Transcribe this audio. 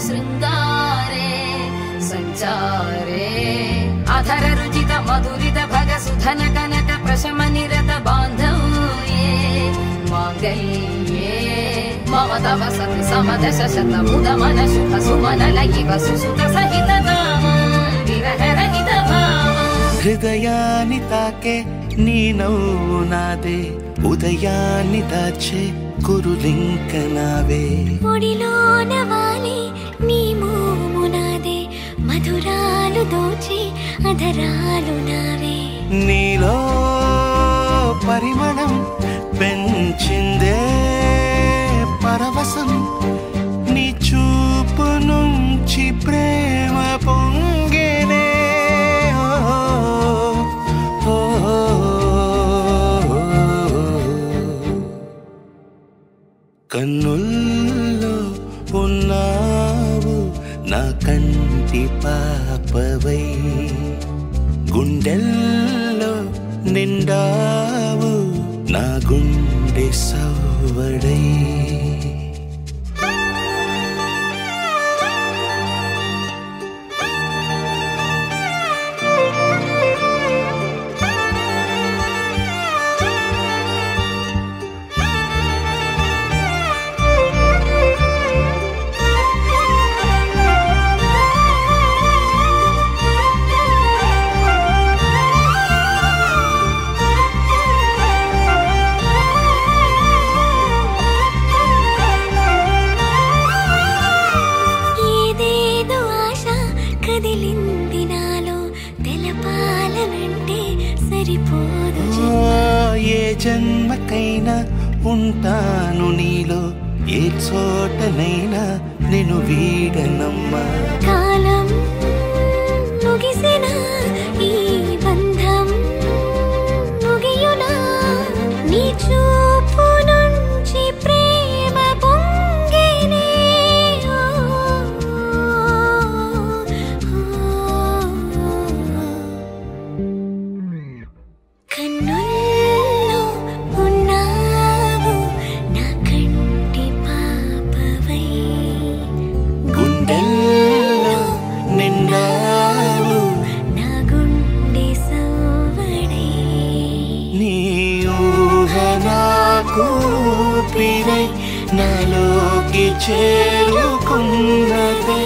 శృంగారే సంచారే అధర రుచిత మధురిత భగ సుధన కనక ప్రశమ నిరత బాంధవ్యే మాంగళ్యే మమ తవ సతి సమదశ శత ముద మన శుభ సుమనల ఇవ సుసుత సహిత కామం విరహ రహిత భావం హృదయాన్ని తాకే నీ నవ్వు నాదే ఉదయాన్ని దాచే కురులింక నావే ఒడిలోన వాలి నీ మోము నాదే మధురాలు దోచి అధరాలు నావే నీలో పరిమళం పెంచిందే పరవశం నీ చూపు నుంచి ప్రేమ పొంగేనే కన్నుల్లో ఉన్నావు నా కంటి పాపవై గుండెల్లో నిండావు నా గుండె సవ్వడై ఏ జన్మకైనా ఉంటాను నీలో ఏ చోటనైనా నేను వీడనమ్మా కాలం ముగిసిన ఈ బంధం ముగియునా నీ చూపు నుంచి ప్రేమ పొంగేనే కన్నుల్లో ఉన్నావు నా కంటి పాపవై గుండెల్లో నిండావు నా గుండె సవ్వడై నీ ఊహ నాకు ఊపిరై నాలోకి చేరుకున్నదే